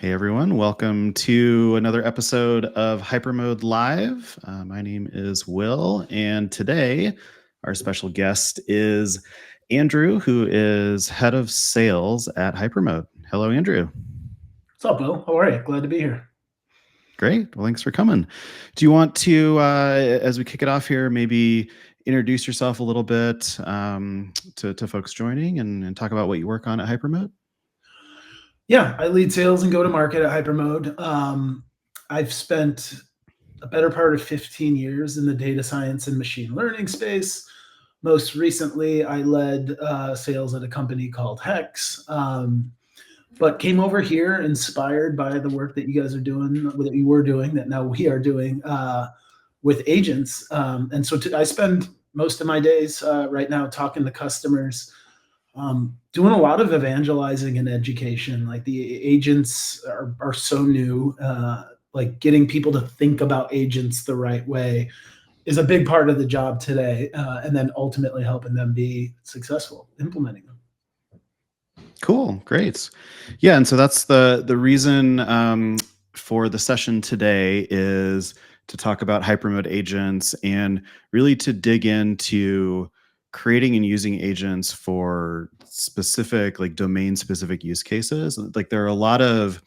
Hey everyone, welcome to another episode of Hypermode Live. My name is Will, and today our special guest is Andrew, who is head of sales at Hypermode. Hello, Andrew. What's up, Will? How are you? Glad to be here. Great. Well, thanks for coming. Do you want to, as we kick it off here, maybe introduce yourself a little bit to folks joining and talk about what you work on at Hypermode? Yeah, I lead sales and go to market at Hypermode. I've spent a better part of 15 years in the data science and machine learning space. Most recently, I led sales at a company called Hex, but came over here inspired by the work that you guys are doing, that you were doing, that now we are doing with agents. I spend most of my days right now talking to customers, doing a lot of evangelizing and education. Like the agents are so new. Like getting people to think about agents the right way is a big part of the job today, and then ultimately helping them be successful implementing them. Cool, great. Yeah, and so that's the reason for the session today is to talk about hypermode agents and really to dig into creating and using agents for specific, like domain specific use cases. Like there are a lot of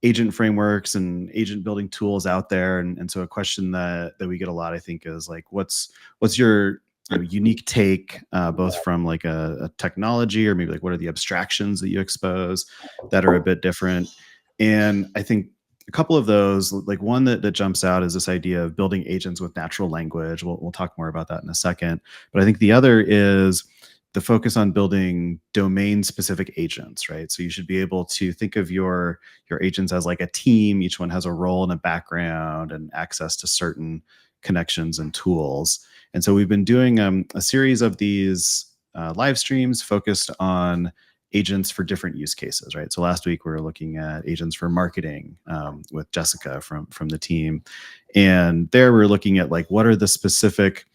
agent frameworks and agent building tools out there, and so a question that we get a lot, I think, is like what's your unique take, both from like a technology, or maybe like what are the abstractions that you expose that are a bit different. And I think a couple of those, like one that jumps out is this idea of building agents with natural language. We'll talk more about that in a second, but I think the other is the focus on building domain specific agents, right? So you should be able to think of your agents as like a team. Each one has a role and a background and access to certain connections and tools. And so we've been doing a series of these live streams focused on agents for different use cases, right? So last week we were looking at agents for marketing with Jessica from the team, and there we're looking at like what are the specific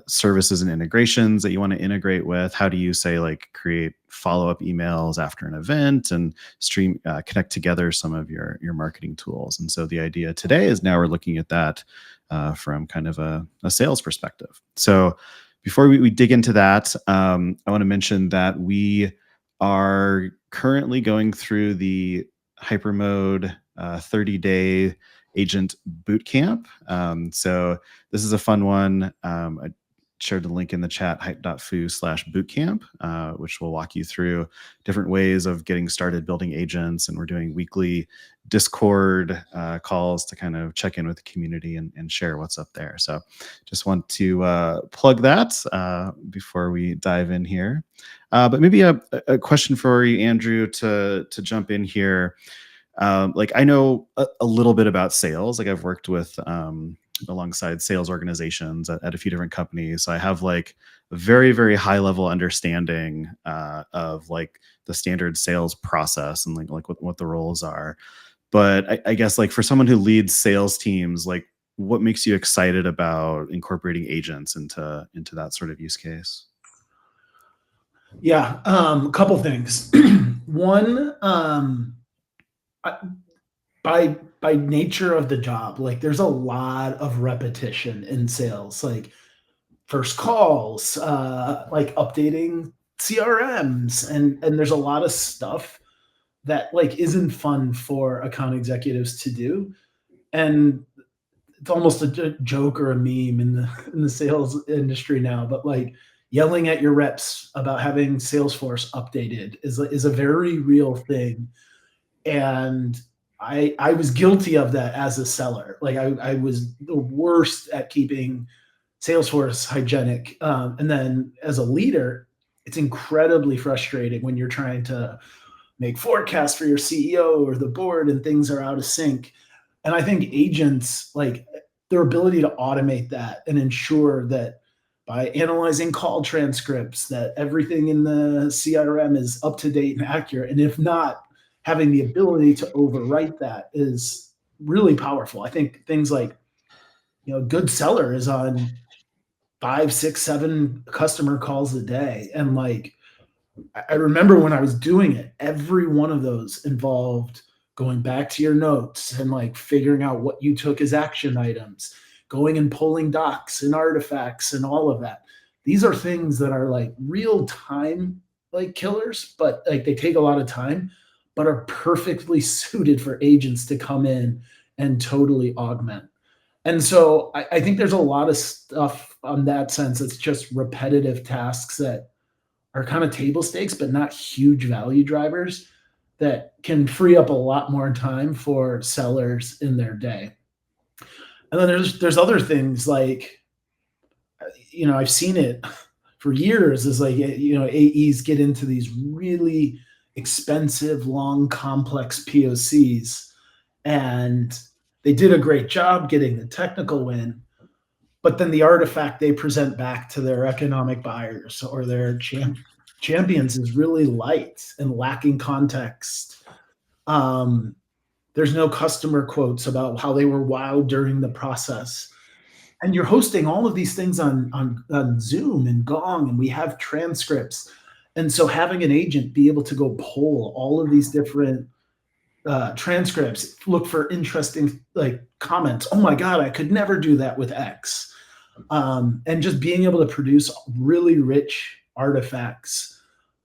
services and integrations that you want to integrate with. How do you say like create follow-up emails after an event and stream connect together some of your marketing tools? And so the idea today is now we're looking at that from kind of a sales perspective. So before we dig into that, I want to mention that we are currently going through the Hypermode 30-day agent bootcamp. So this is a fun one. I shared the link in the chat, hype.foo/bootcamp, which will walk you through different ways of getting started building agents. And we're doing weekly Discord calls to kind of check in with the community and share what's up there. So just want to plug that before we dive in here. But maybe a question for you, Andrew, to jump in here. Like I know a little bit about sales. Like I've worked with alongside sales organizations at a few different companies. So I have like a very high level understanding of like the standard sales process and like what the roles are. But I guess like for someone who leads sales teams, like what makes you excited about incorporating agents into that sort of use case? Yeah, a couple things. One, I- by nature of the job, like there's a lot of repetition in sales, like first calls, like updating CRMs, and there's a lot of stuff that like isn't fun for account executives to do, and it's almost a joke or a meme in the sales industry now, but like yelling at your reps about having Salesforce updated is a very real thing. And I was guilty of that as a seller. Like I was the worst at keeping Salesforce hygienic. And then as a leader, it's incredibly frustrating when you're trying to make forecasts for your CEO or the board and things are out of sync. And I think agents, like their ability to automate that and ensure that by analyzing call transcripts that everything in the CRM is up to date and accurate, and if not, having the ability to overwrite that is really powerful. I think things like, good seller is on 5, 6, 7 customer calls a day, and like I remember when I was doing it, every one of those involved going back to your notes and like figuring out what you took as action items, going and pulling docs and artifacts and all of that. These are things that are like real time like killers, but like they take a lot of time, but are perfectly suited for agents to come in and totally augment. And so I think there's a lot of stuff on that sense. It's just repetitive tasks that are kind of table stakes, but not huge value drivers that can free up a lot more time for sellers in their day. And then there's other things like, I've seen it for years is like, AEs get into these really expensive, long, complex POCs, and they did a great job getting the technical win, but then the artifact they present back to their economic buyers or their champions is really light and lacking context. Um, there's no customer quotes about how they were wowed during the process. And you're hosting all of these things on Zoom and Gong, and we have transcripts. And so having an agent be able to go pull all of these different transcripts, look for interesting like comments. Oh my God, I could never do that with X. And just being able to produce really rich artifacts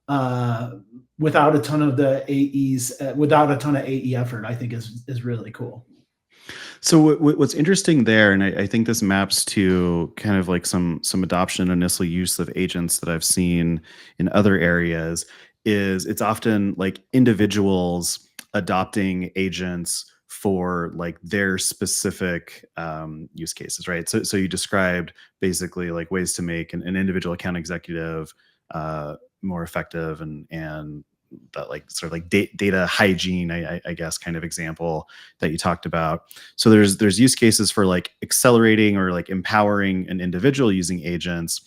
uh, without a ton of the AEs, without a ton of AE effort, I think is really cool. So what's interesting there, and I think this maps to kind of like some adoption and initial use of agents that I've seen in other areas, is it's often like individuals adopting agents for like their specific use cases, right? So you described basically like ways to make an individual account executive more effective, and that like sort of like data hygiene, I guess, kind of example that you talked about. So there's use cases for like accelerating or like empowering an individual using agents,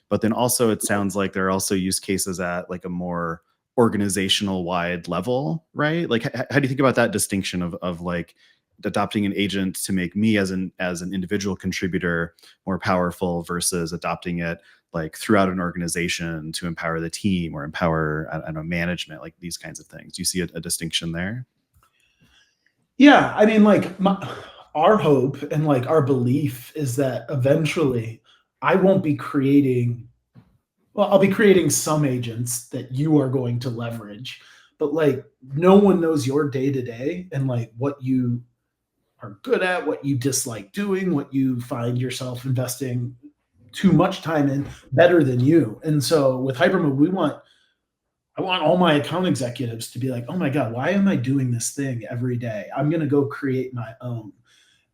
but then also it sounds like there are also use cases at like a more organizational wide level, right? Like how do you think about that distinction of like adopting an agent to make me as an individual contributor more powerful versus adopting it like throughout an organization to empower the team or empower, I don't know, management, like these kinds of things? Do you see a distinction there? Yeah, I mean, like our hope and like our belief is that eventually I won't be creating, well, I'll be creating some agents that you are going to leverage, but like no one knows your day to day and like what you are good at, what you dislike doing, what you find yourself investing too much time in better than you. And so with Hypermode, I want all my account executives to be like, oh my God, why am I doing this thing every day? I'm going to go create my own.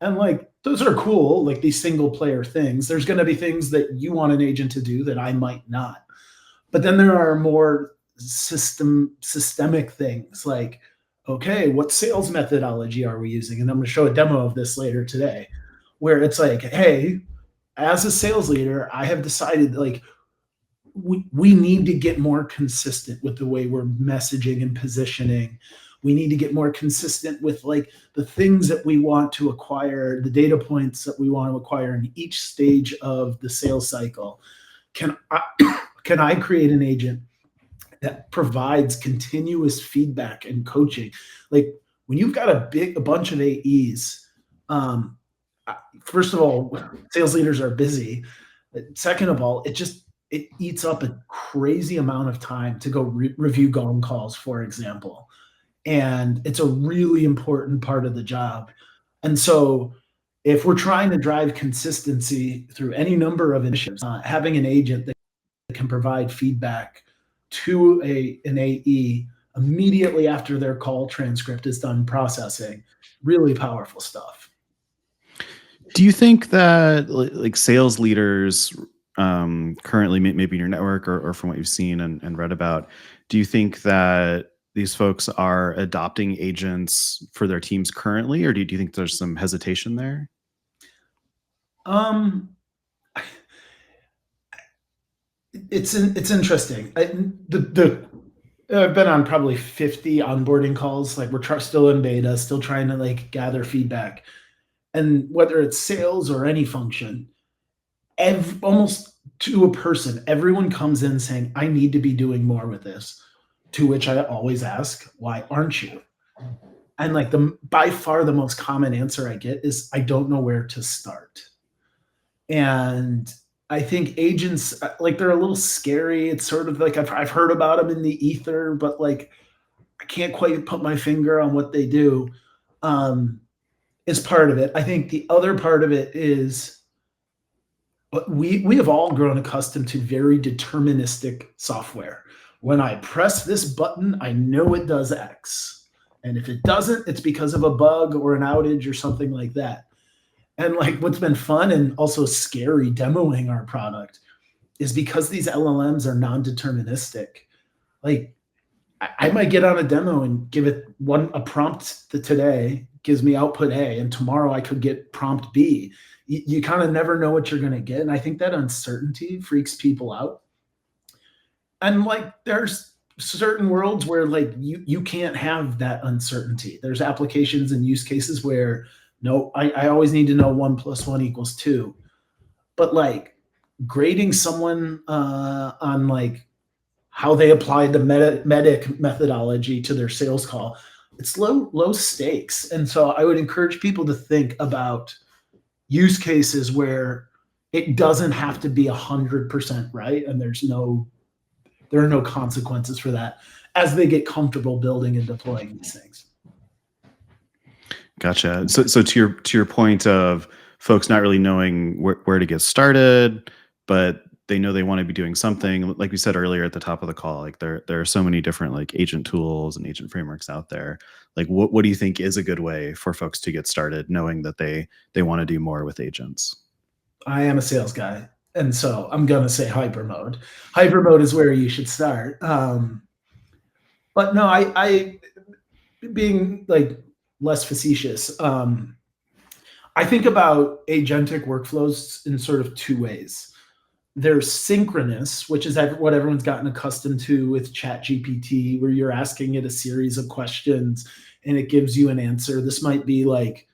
And like, those are cool, like these single player things. There's going to be things that you want an agent to do that I might not. But then there are more systemic things like, okay, what sales methodology are we using? And I'm going to show a demo of this later today, where it's like, hey, as a sales leader, I have decided like we need to get more consistent with the way we're messaging and positioning. We need to get more consistent with like the things that we want to acquire, the data points that we want to acquire in each stage of the sales cycle. Can I, can I create an agent that provides continuous feedback and coaching? Like when you've got a bunch of AEs, um, first of all, sales leaders are busy. Second of all, it eats up a crazy amount of time to go review gong calls, for example. And it's a really important part of the job. And so if we're trying to drive consistency through any number of initiatives, having an agent that can provide feedback to an AE immediately after their call transcript is done processing, really powerful stuff. Do you think that like sales leaders currently, maybe in your network or from what you've seen and read about, do you think that these folks are adopting agents for their teams currently, or do you think there's some hesitation there? Um, it's interesting. I've been on probably 50 onboarding calls. Like still in beta, still trying to like gather feedback, and whether it's sales or any function, almost to a person, everyone comes in saying, "I need to be doing more with this." To which I always ask, "Why aren't you?" And like the by far the most common answer I get is I don't know where to start. And I think agents like they're a little scary. It's sort of like I've heard about them in the ether, but like I can't quite put my finger on what they do. Um, is part of it. I think the other part of it is we have all grown accustomed to very deterministic software. When I press this button, I know it does X. And if it doesn't, it's because of a bug or an outage or something like that. And like what's been fun and also scary demoing our product is because these LLMs are non-deterministic. Like I might get on a demo and give it a prompt that today gives me output A, and tomorrow I could get prompt B. You kind of never know what you're going to get, and I think that uncertainty freaks people out. And like, there's certain worlds where like you can't have that uncertainty. There's applications and use cases where no, I always need to know 1 + 1 = 2. But like grading someone on like how they applied the medic methodology to their sales call, it's low stakes. And so I would encourage people to think about use cases where it doesn't have to be 100% right, and there are no consequences for that as they get comfortable building and deploying these things. Gotcha. So to your point of folks not really knowing where to get started, but they know they want to be doing something. Like we said earlier at the top of the call, like there are so many different like agent tools and agent frameworks out there. Like what do you think is a good way for folks to get started, knowing that they want to do more with agents? I am a sales guy, and so I'm gonna say Hypermode. Hypermode is where you should start. But no, I being like less facetious. I think about agentic workflows in sort of two ways. There's synchronous, which is what everyone's gotten accustomed to with ChatGPT, where you're asking it a series of questions and it gives you an answer. This might be like,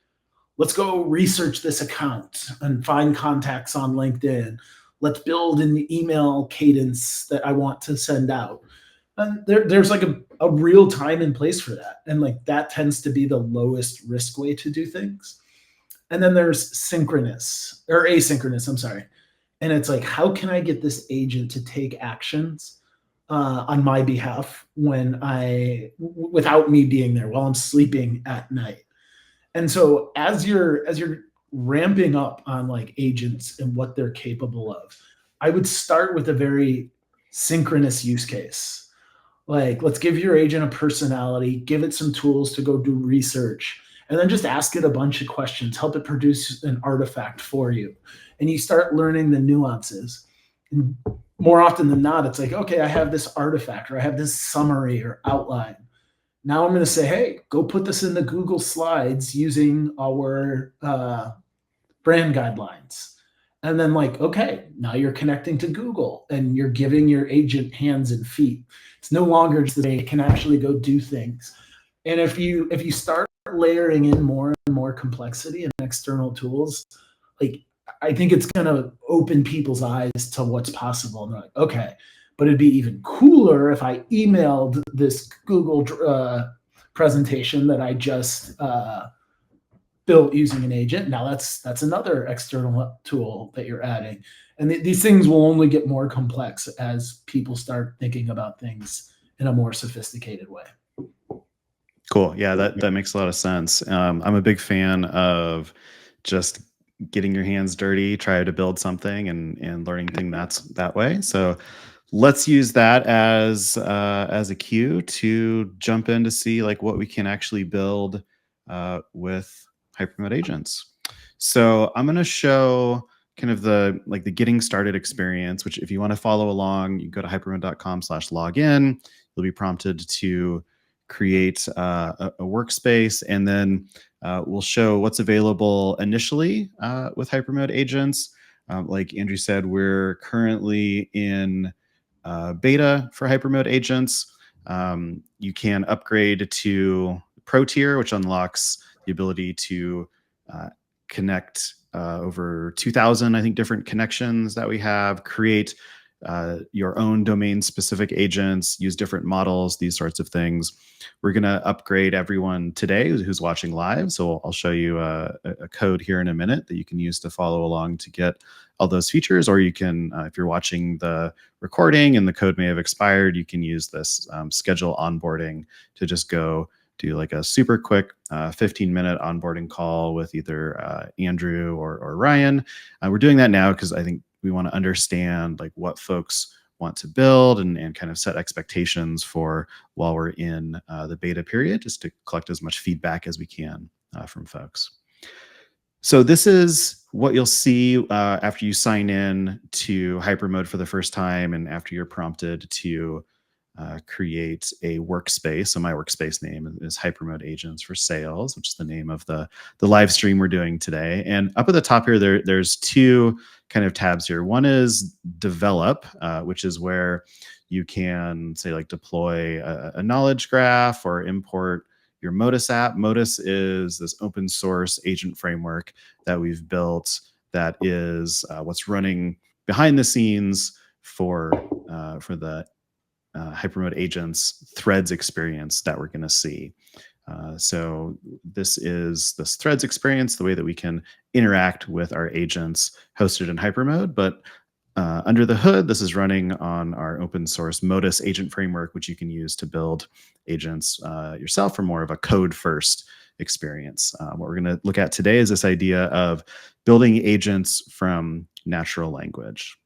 let's go research this account and find contacts on LinkedIn. Let's build an email cadence that I want to send out. And there's like a real time and place for that. And like that tends to be the lowest risk way to do things. And then there's synchronous or asynchronous, I'm sorry. And it's like, how can I get this agent to take actions on my behalf without me being there while I'm sleeping at night? And so as you're ramping up on like agents and what they're capable of, I would start with a very synchronous use case. Like, let's give your agent a personality, give it some tools to go do research, and then just ask it a bunch of questions, help it produce an artifact for you. And you start learning the nuances. And more often than not, it's like, okay, I have this artifact or I have this summary or outline. Now I'm going to say, hey, go put this in the Google Slides using our brand guidelines. And then, like, okay, now you're connecting to Google and you're giving your agent hands and feet. It's no longer just that they can actually go do things. And if you start layering in more and more complexity and external tools, like I think it's gonna open people's eyes to what's possible. And they're like, okay, but it'd be even cooler if I emailed this Google presentation that I just built using an agent. Now that's another external tool that you're adding. And these things will only get more complex as people start thinking about things in a more sophisticated way. Cool. Yeah, that makes a lot of sense. I'm a big fan of just getting your hands dirty, try to build something and learning things that way. So let's use that as a cue to jump in to see like what we can actually build with Hypermode agents. So I'm going to show kind of the getting started experience, which if you want to follow along, you can go to hypermode.com/login. You'll be prompted to create a workspace, and then we'll show what's available initially with Hypermode agents. Like Andrew said, we're currently in beta for Hypermode agents. You can upgrade to Pro tier, which unlocks the ability to connect over 2,000, I think, different connections that we have, create your own domain specific agents, use different models, these sorts of things. We're going to upgrade everyone today who's watching live. So I'll show you a code here in a minute that you can use to follow along to get all those features. Or you can, if you're watching the recording and the code may have expired, you can use this schedule onboarding to just go do like a super quick 15-minute onboarding call with either Andrew or Ryan. We're doing that now because I think we want to understand like what folks want to build and kind of set expectations for while we're in the beta period, just to collect as much feedback as we can from folks. So this is what you'll see after you sign in to Hypermode for the first time and after you're prompted to create a workspace. So my workspace name is Hypermode Agents for Sales, which is the name of the live stream we're doing today. And up at the top here, there's two kind of tabs here. One is Develop, which is where you can say like deploy a knowledge graph or import your Modus app. Modus is this open source agent framework that we've built that is what's running behind the scenes for the Hypermode Agents threads experience that we're going to see. So this is this threads experience, the way that we can interact with our agents hosted in Hypermode. But under the hood, this is running on our open source Modus agent framework, which you can use to build agents yourself for more of a code first experience. What we're going to look at today is this idea of building agents from natural language.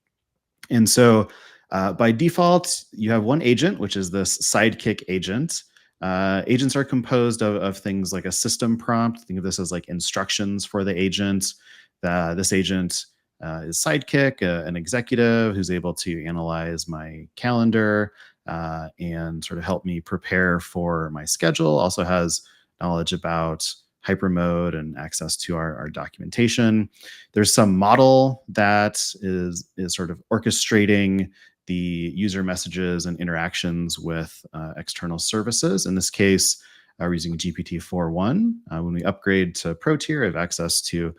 And so by default, you have one agent, which is this sidekick agent. Agents are composed of things like a system prompt. Think of this as like instructions for the agent. This agent is sidekick, an executive who's able to analyze my calendar and sort of help me prepare for my schedule. Also has knowledge about Hypermode and access to our documentation. There's some model that is sort of orchestrating the user messages and interactions with external services. In this case, we're using GPT-4.1. When we upgrade to Pro tier, I have access to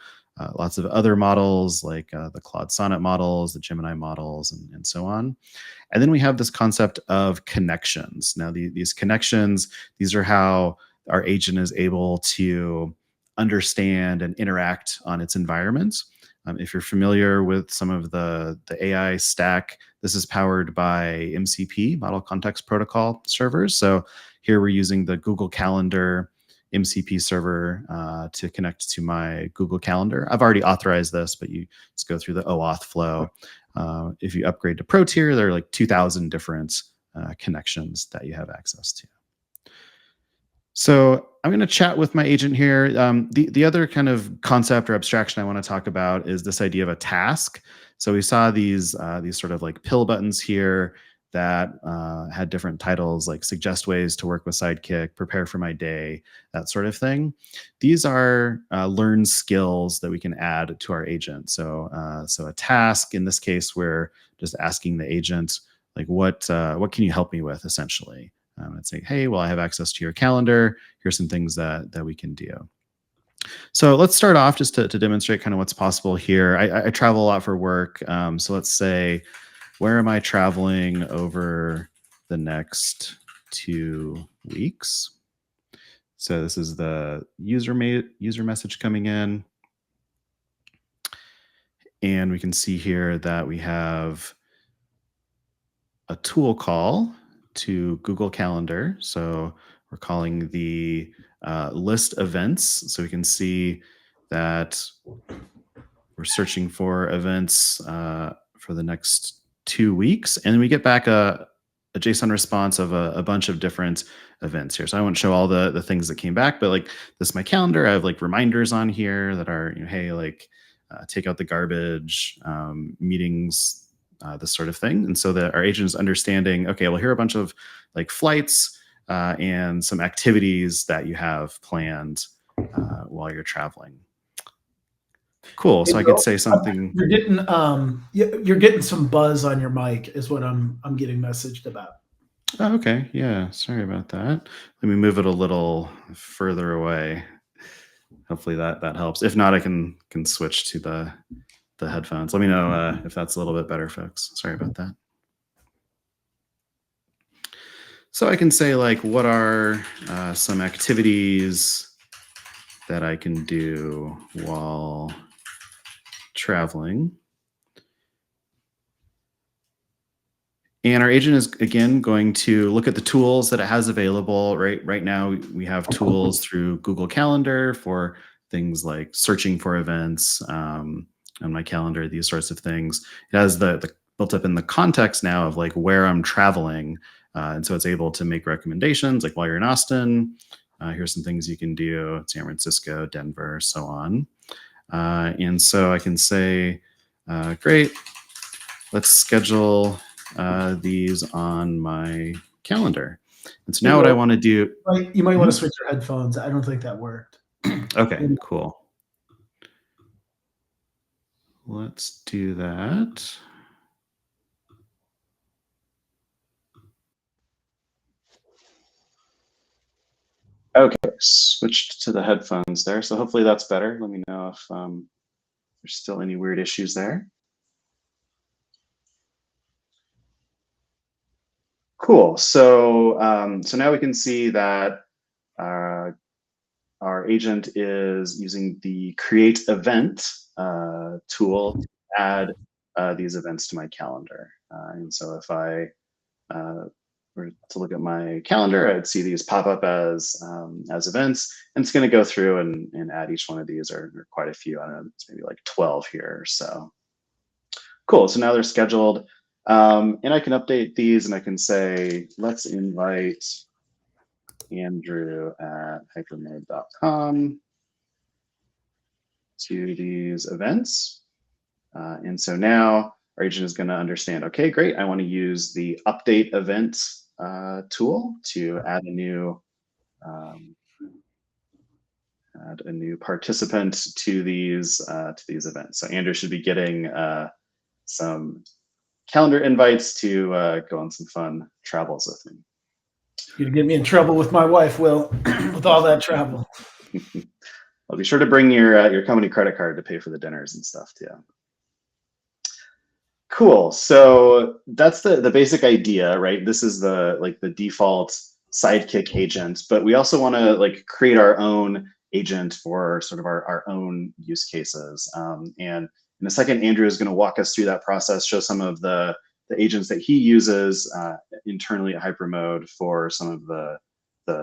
lots of other models like the Claude Sonnet models, the Gemini models, and so on. And then we have this concept of connections. Now, these connections, these are how our agent is able to understand and interact on its environment. If you're familiar with some of the AI stack, this is powered by MCP, Model Context Protocol servers. So here we're using the Google Calendar MCP server to connect to my Google Calendar. I've already authorized this, but you just go through the OAuth flow. If you upgrade to Pro tier, there are like 2,000 different connections that you have access to. So I'm going to chat with my agent here. The other kind of concept or abstraction I want to talk about is this idea of a task. So we saw these sort of like pill buttons here that had different titles like suggest ways to work with Sidekick, prepare for my day, that sort of thing. These are learned skills that we can add to our agent. So a task, in this case, we're just asking the agent, like, what can you help me with, essentially? And say, hey, well, I have access to your calendar. Here's some things that we can do. So let's start off just to demonstrate kind of what's possible here. I travel a lot for work. So let's say, where am I traveling over the next 2 weeks? So this is the user message coming in. And we can see here that we have a tool call to Google Calendar. So we're calling the list events. So we can see that we're searching for events for the next 2 weeks. And then we get back a JSON response of a bunch of different events here. So I won't show all the things that came back, but like this is my calendar. I have like reminders on here that are, hey, like take out the garbage, meetings, this sort of thing. And so that our agent is understanding, okay, well, here are a bunch of like flights and some activities that you have planned while you're traveling. Cool. Hey, So I could Bill, say something. you're getting some buzz on your mic is what I'm getting messaged about. Oh, okay. Yeah. Sorry about that. Let me move it a little further away. Hopefully that helps. If not, I can switch to the headphones. Let me know if that's a little bit better, folks. Sorry about that. So I can say like, what are some activities that I can do while traveling? And our agent is again going to look at the tools that it has available. Right now, we have tools through Google Calendar for things like searching for events on my calendar, these sorts of things. It has the built up in the context now of like where I'm traveling, and so it's able to make recommendations like while you're in Austin. Here's some things you can do: San Francisco, Denver, so on. And so I can say, great, let's schedule these on my calendar. And so Hey, now what I Will, want to do. you might want to Mhm. switch your headphones. I don't think that worked. Okay, cool. Let's do that. Okay, switched to the headphones there. So hopefully that's better. Let me know if there's still any weird issues there. Cool. So now we can see that uh, our agent is using the create event tool to add these events to my calendar. And so if I were to look at my calendar, I'd see these pop up as events, and it's going to go through and add each one of these, or quite a few. I don't know, it's maybe like 12 here or so. Cool. So now they're scheduled, and I can update these, and I can say, let's invite Andrew at hypermode.com to these events. And so now our agent is going to understand, okay, great. I want to use the update event tool to um, add a new participant to these events. So Andrew should be getting some calendar invites to go on some fun travels with me. You're gonna get me in trouble with my wife, Will, with all that travel. I'll be sure to bring your company credit card to pay for the dinners and stuff too. Cool. So that's the basic idea, right? This is the default sidekick agent, but we also want to like create our own agent for sort of our own use cases. And in a second, Andrew is going to walk us through that process, show some of the agents that he uses internally at Hypermode for some of the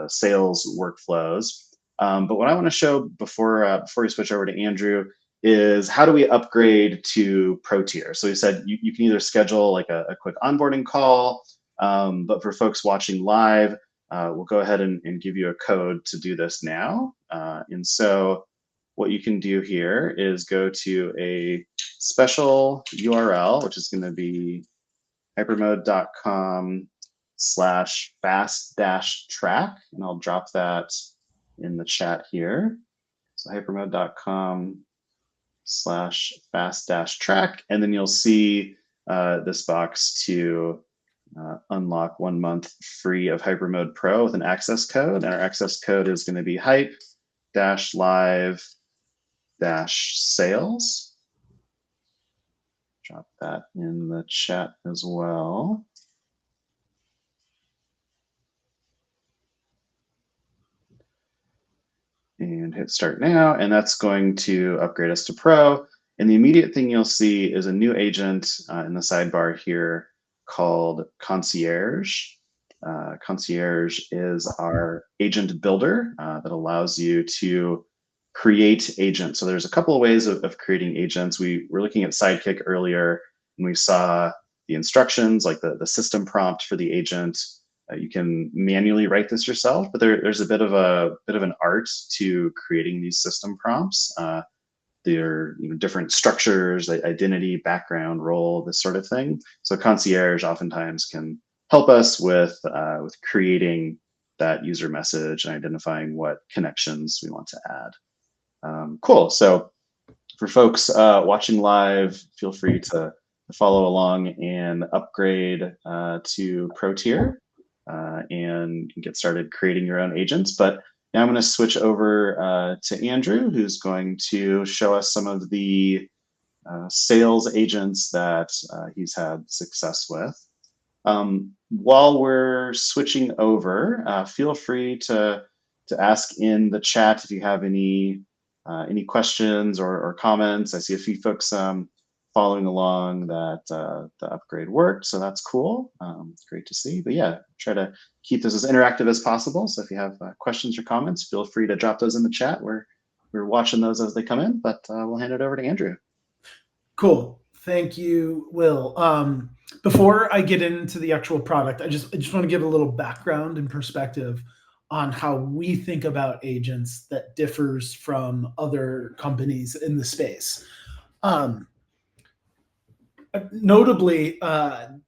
sales workflows. But what I want to show before we switch over to Andrew is how do we upgrade to pro tier? So we said you can either schedule like a quick onboarding call, but for folks watching live, we'll go ahead and give you a code to do this now. And so what you can do here is go to a special URL, which is going to be hypermode.com/fast-track, and I'll drop that in the chat here. So hypermode.com/fast-track, and then you'll see this box to unlock 1 month free of Hypermode Pro with an access code. And our access code is going to be hype-live-sales. Drop that in the chat as well. And hit start now, and that's going to upgrade us to Pro. And the immediate thing you'll see is a new agent in the sidebar here called Concierge. Concierge is our agent builder that allows you to create agents. So there's a couple of ways of creating agents. We were looking at Sidekick earlier, and we saw the instructions, like the system prompt for the agent. You can manually write this yourself, but there's a bit of an art to creating these system prompts. There are different structures, like identity, background, role, this sort of thing. So Concierge oftentimes can help us with creating that user message and identifying what connections we want to add. Cool. So for folks watching live, feel free to follow along and upgrade to Pro Tier and get started creating your own agents. But now I'm going to switch over to Andrew, who's going to show us some of the sales agents that he's had success with. while we're switching over, feel free to ask in the chat if you have any questions or comments. I see a few folks following along that the upgrade worked, so that's cool. Great to see. But yeah, try to keep this as interactive as possible. So if you have questions or comments, feel free to drop those in the chat. We're watching those as they come in, but we'll hand it over to Andrew. Cool. Thank you, Will. Before I get into the actual product, I just want to give a little background and perspective on how we think about agents that differs from other companies in the space. Notably, the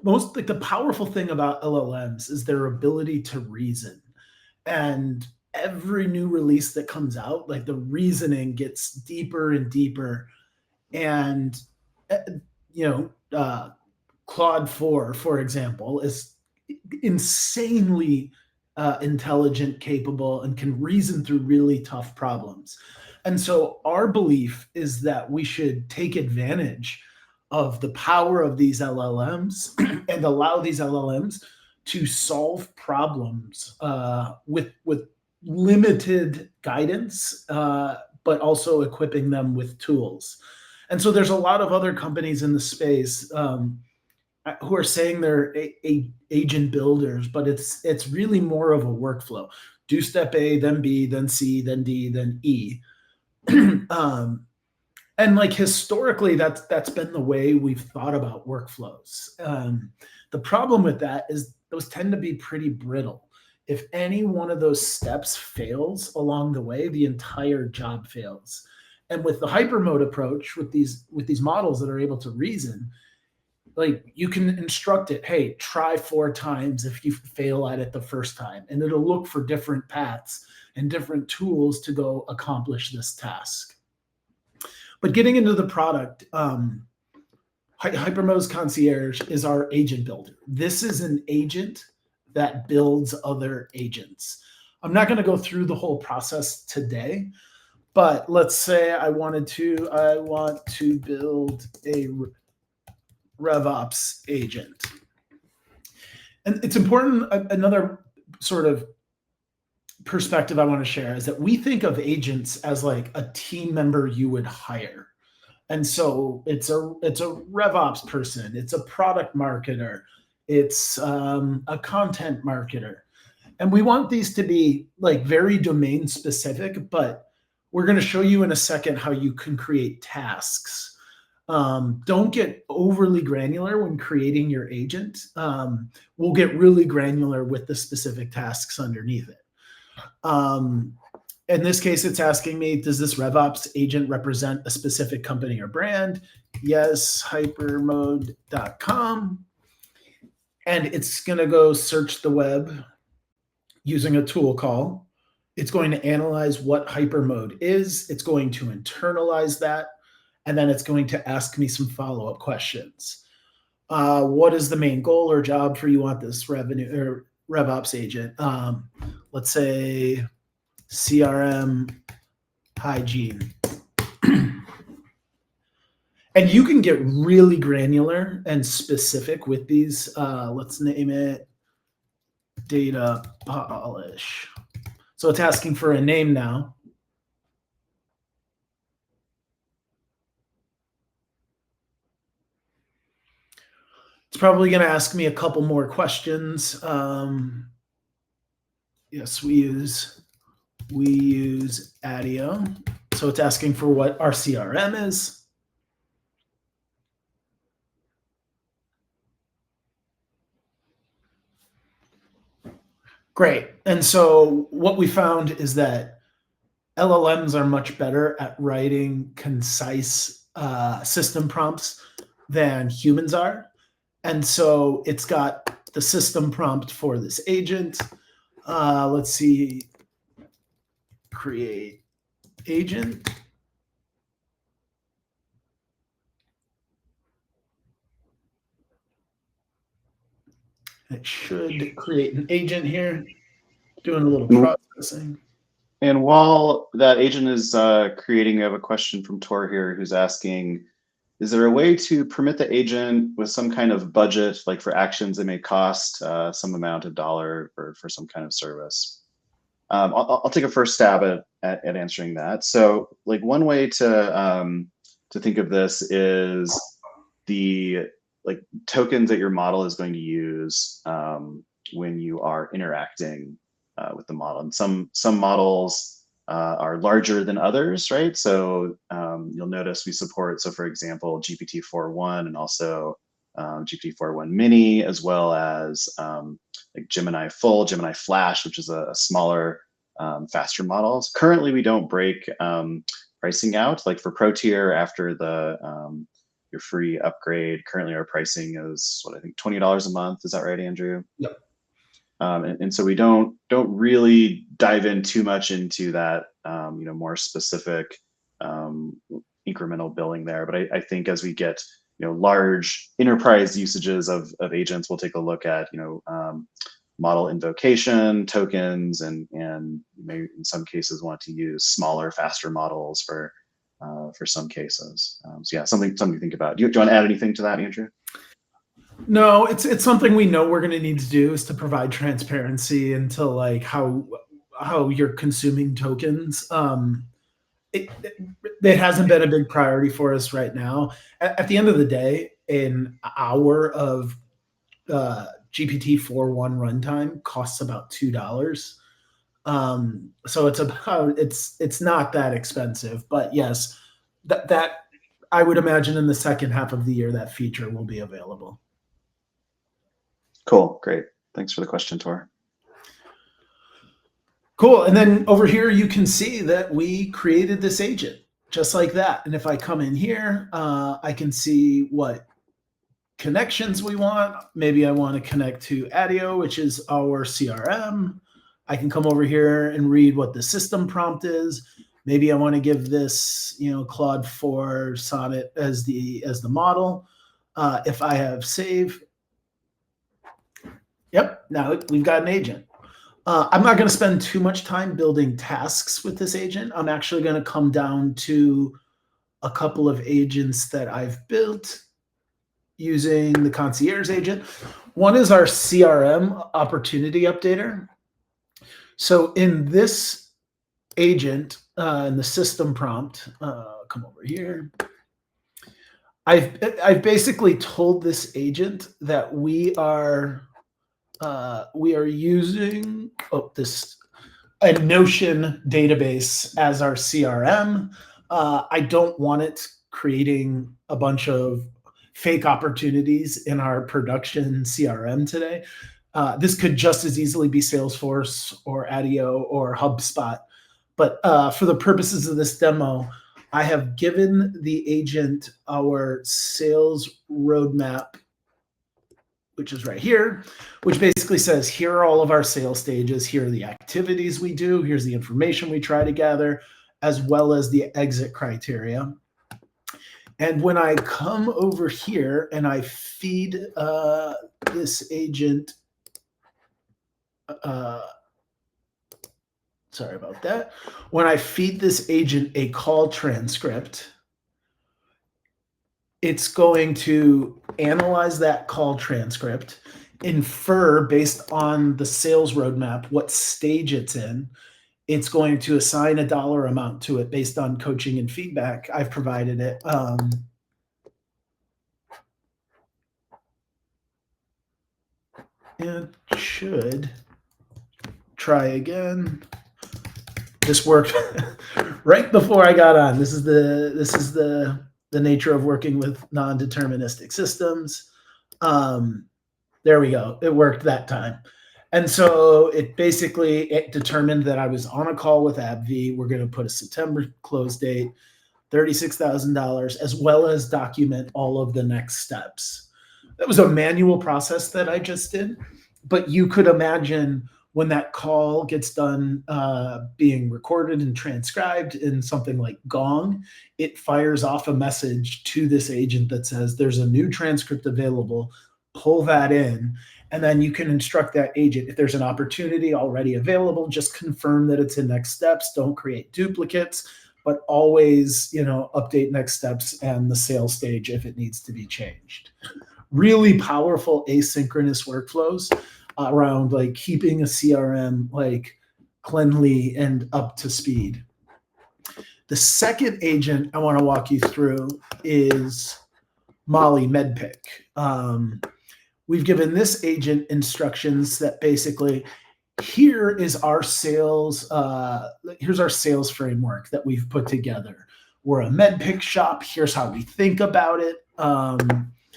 most like the powerful thing about LLMs is their ability to reason. And every new release that comes out, like the reasoning gets deeper and deeper. And uh, you know, Claude 4, for example, is insanely intelligent, capable, and can reason through really tough problems. And so, our belief is that we should take advantage of the power of these LLMs and allow these LLMs to solve problems with limited guidance, but also equipping them with tools. And so there's a lot of other companies in the space who are saying they're agent builders, but it's really more of a workflow. Do step A, then B, then C, then D, then E. And like historically, that's been the way we've thought about workflows. The problem with that is those tend to be pretty brittle. If any one of those steps fails along the way, the entire job fails. And with the hypermode approach, with these models that are able to reason, like you can instruct it, hey, try 4 times if you fail at it the first time, and it'll look for different paths and different tools to go accomplish this task. But getting into the product, Hypermode's Concierge is our agent builder. This is an agent that builds other agents. I'm not going to go through the whole process today, but let's say I want to build a RevOps agent. And it's important, another sort of perspective I want to share is that we think of agents as like a team member you would hire. And so it's a RevOps person, it's a product marketer, it's a content marketer. And we want these to be like very domain specific, but we're going to show you in a second how you can create tasks. Don't get overly granular when creating your agent. We'll get really granular with the specific tasks underneath it. In this case, it's asking me, does this RevOps agent represent a specific company or brand? Yes, hypermode.com. And it's going to go search the web using a tool call. It's going to analyze what hypermode is. It's going to internalize that. And then it's going to ask me some follow-up questions. What is the main goal or job for you want this revenue or RevOps agent? Let's say CRM hygiene. And you can get really granular and specific with these. Let's name it data polish. So it's asking for a name now. It's probably going to ask me a couple more questions. Yes, we use Adio. So it's asking for what our CRM is. Great. And so what we found is that LLMs are much better at writing concise system prompts than humans are. And so it's got the system prompt for this agent. Let's see, create agent. It should create an agent here, doing a little processing. And while that agent is creating, I have a question from Tor here who's asking, is there a way to permit the agent with some kind of budget, like for actions that may cost some amount of dollar for some kind of service? I'll take a first stab at answering that. So, like one way to think of this is the like tokens that your model is going to use when you are interacting with the model. And some models are larger than others, right? So you'll notice we support, so for example, GPT-4.1 and also GPT-4.1 Mini, as well as like Gemini Full, Gemini Flash, which is a smaller, faster models. Currently, we don't break pricing out. Like for Pro tier, after the your free upgrade, currently our pricing is what I think $20 a month. Is that right, Andrew? Yep. And so we don't really dive in too much into that more specific incremental billing there. But I think as we get large enterprise usages of agents, we'll take a look at model invocation tokens, and maybe in some cases want to use smaller, faster models for some cases. So yeah, something to think about. Do you want to add anything to that, Andrew? No, it's something we know we're going to need to do, is to provide transparency into like how you're consuming tokens. It hasn't been a big priority for us right now. At the end of the day, an hour of GPT-4.1 runtime costs about $2. So it's not that expensive, but yes, that I would imagine in the second half of the year that feature will be available. Cool, great. Thanks for the question, Tor. Cool. And then over here, you can see that we created this agent just like that. And if I come in here, I can see what connections we want. Maybe I want to connect to ADIO, which is our CRM. I can come over here and read what the system prompt is. Maybe I want to give this, Claude 4 Sonnet as the model. If I have save, yep, now we've got an agent. I'm not going to spend too much time building tasks with this agent. I'm actually going to come down to a couple of agents that I've built using the concierge agent. One is our CRM opportunity updater. So in this agent, in the system prompt, come over here. I've basically told this agent that we are using a Notion database as our CRM. I don't want it creating a bunch of fake opportunities in our production CRM today. This could just as easily be Salesforce or ADIO or HubSpot. But for the purposes of this demo, I have given the agent our sales roadmap, which is right here, which basically says, here are all of our sales stages. Here are the activities we do. Here's the information we try to gather, as well as the exit criteria. And when I come over here and I feed this agent, sorry about that. When I feed this agent a call transcript, it's going to analyze that call transcript, infer based on the sales roadmap what stage it's in. It's going to assign a dollar amount to it based on coaching and feedback I've provided it. It should try again. This worked right before I got on. This is the nature of working with non-deterministic systems. There we go. It worked that time. And so it determined that I was on a call with AbbVie. We're going to put a September close date, $36,000, as well as document all of the next steps. That was a manual process that I just did, but you could imagine when that call gets done being recorded and transcribed in something like Gong, it fires off a message to this agent that says there's a new transcript available, pull that in, and then you can instruct that agent, if there's an opportunity already available, just confirm that it's in next steps, don't create duplicates, but always, update next steps and the sales stage if it needs to be changed. Really powerful asynchronous workflows around like keeping a CRM like cleanly and up to speed. The second agent I want to walk you through is Molly MedPick. We've given this agent instructions that basically here's our sales framework that we've put together. We're a MedPick shop. Here's how we think about it.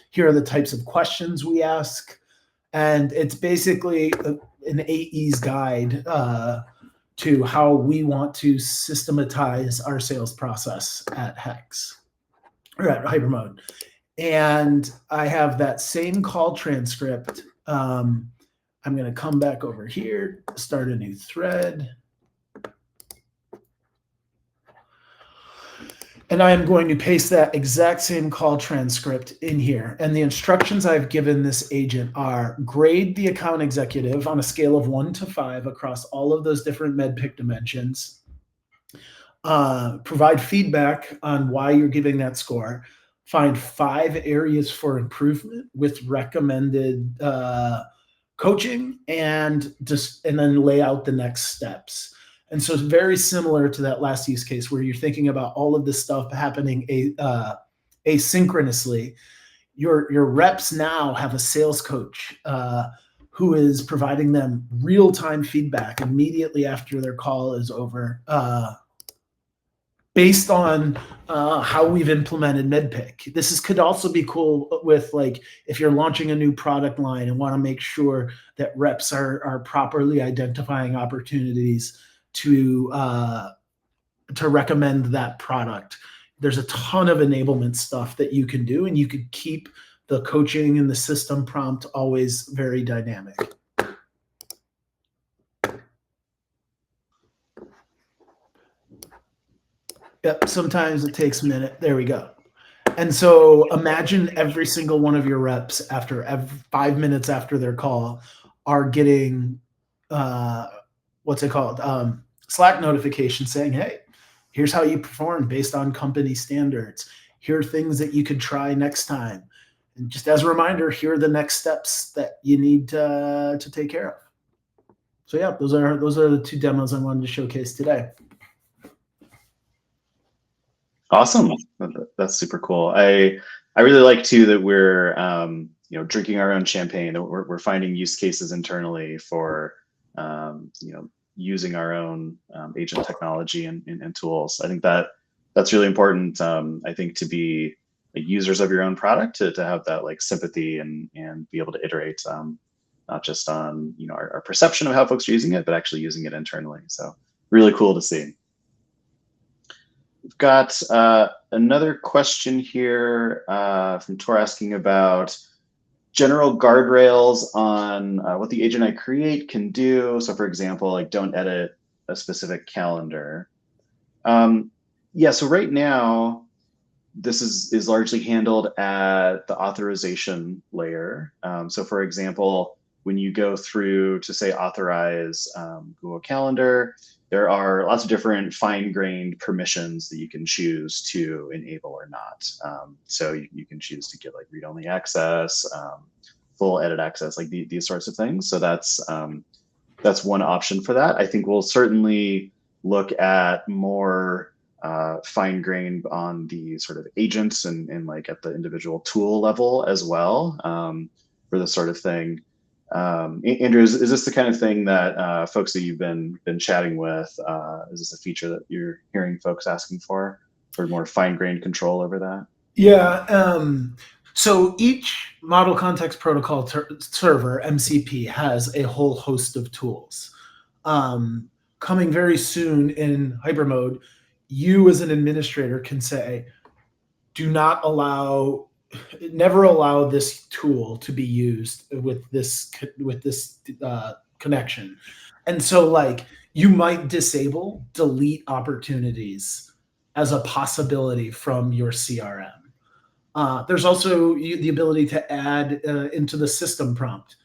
Here are the types of questions we ask. And it's basically an AE's guide to how we want to systematize our sales process at Hex or at Hypermode. And I have that same call transcript. I'm going to come back over here, start a new thread. And I am going to paste that exact same call transcript in here. And the instructions I've given this agent are grade the account executive on a scale of 1 to 5 across all of those different MedPick dimensions. Provide feedback on why you're giving that score. Find 5 areas for improvement with recommended coaching, and then lay out the next steps. And so it's very similar to that last use case where you're thinking about all of this stuff happening asynchronously. Your reps now have a sales coach who is providing them real-time feedback immediately after their call is over, based on how we've implemented MedPick. This could also be cool with like if you're launching a new product line and want to make sure that reps are properly identifying opportunities to recommend that product. There's a ton of enablement stuff that you can do, and you could keep the coaching and the system prompt always very dynamic. Yep, sometimes it takes a minute. There we go. And so imagine every single one of your reps after 5 minutes after their call are getting what's it called? Slack notification saying, hey, here's how you perform based on company standards. Here are things that you could try next time. And just as a reminder, here are the next steps that you need to take care of. So yeah, those are the 2 demos I wanted to showcase today. Awesome. That's super cool. I really like too that we're drinking our own champagne. That we're finding use cases internally for using our own agent technology and tools. I think that's really important. I think to be like users of your own product, to have that like sympathy and be able to iterate, not just on our perception of how folks are using it, but actually using it internally. So really cool to see. We've got another question here from Tor asking about general guardrails on what the agent I create can do. So for example, like don't edit a specific calendar. Yeah, so right now, this is largely handled at the authorization layer. So for example, when you go through to say authorize Google Calendar, there are lots of different fine-grained permissions that you can choose to enable or not. So you can choose to get like read-only access, full edit access, like these sorts of things. So that's one option for that. I think we'll certainly look at more fine-grained on the sort of agents and like at the individual tool level as well for this sort of thing. Andrew, is this the kind of thing that folks that you've been chatting with? Is this a feature that you're hearing folks asking for more fine-grained control over that? Yeah. So each Model Context Protocol server, MCP, has a whole host of tools. Coming very soon in Hypermode, you as an administrator can say, never allow this tool to be used with this connection. And so like you might disable delete opportunities as a possibility from your CRM. There's also the ability to add into the system prompt,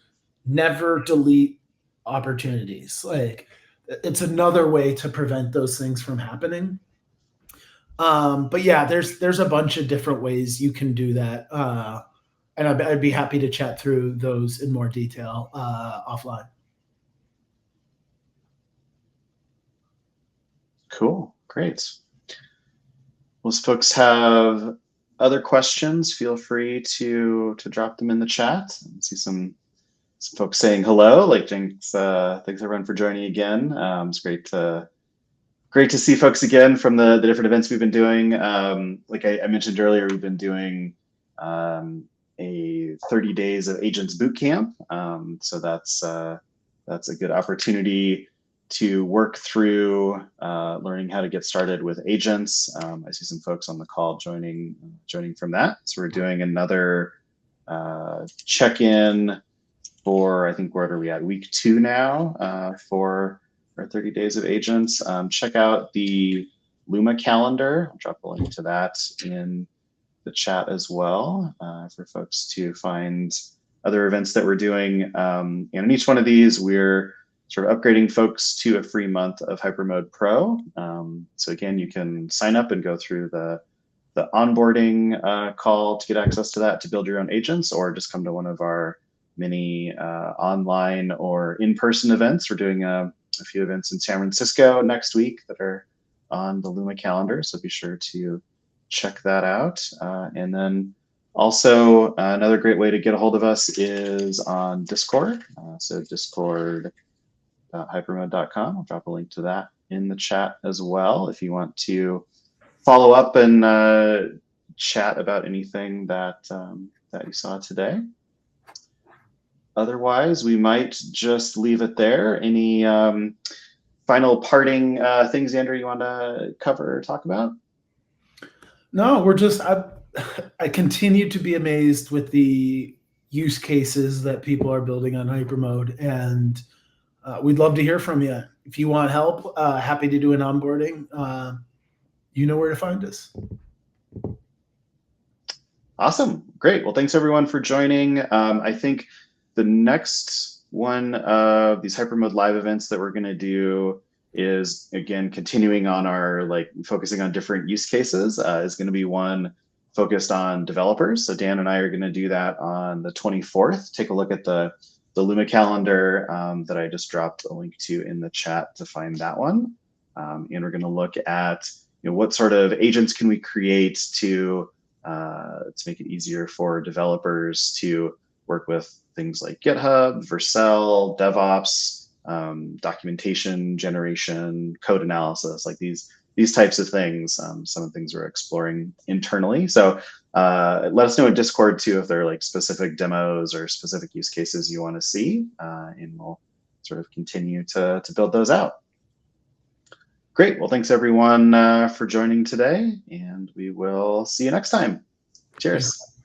never delete opportunities. Like it's another way to prevent those things from happening. But yeah, there's a bunch of different ways you can do that. And I'd be happy to chat through those in more detail offline. Cool. Great. Most folks have other questions, feel free to drop them in the chat. I see some folks saying hello. Like thanks everyone for joining again. It's great to see folks again from the different events we've been doing. Like I mentioned earlier, we've been doing a 30 days of agents boot camp. So that's a good opportunity to work through learning how to get started with agents. I see some folks on the call joining from that. So we're doing another check-in for, I think, what are we at, week 2 now for our 30 days of agents. Check out the Luma calendar. I'll drop a link to that in the chat as well for folks to find other events that we're doing. And in each one of these, we're sort of upgrading folks to a free month of Hypermode Pro. So again, you can sign up and go through the onboarding call to get access to that to build your own agents, or just come to one of our many online or in-person events. We're doing a few events in San Francisco next week that are on the Luma calendar, so be sure to check that out. And then also another great way to get a hold of us is on Discord. So discord.hypermode.com. I'll drop a link to that in the chat as well if you want to follow up and chat about anything that that you saw today. Otherwise, we might just leave it there. Any final parting things, Andrew, you want to cover or talk about? No, I continue to be amazed with the use cases that people are building on Hypermode, and we'd love to hear from you. If you want help, happy to do an onboarding. You know where to find us. Awesome. Great. Well, thanks everyone for joining. I think the next one of these Hypermode live events that we're going to do is, again, continuing on our focusing on different use cases, is going to be one focused on developers. So Dan and I are going to do that on the 24th. Take a look at the Luma calendar that I just dropped a link to in the chat to find that one. And we're going to look at what sort of agents can we create to make it easier for developers to work with things like GitHub, Vercel, DevOps, documentation generation, code analysis, like these types of things. Some of the things we're exploring internally. So let us know in Discord too if there are specific demos or specific use cases you want to see, and we'll sort of continue to build those out. Great. Well, thanks everyone for joining today, and we will see you next time. Cheers.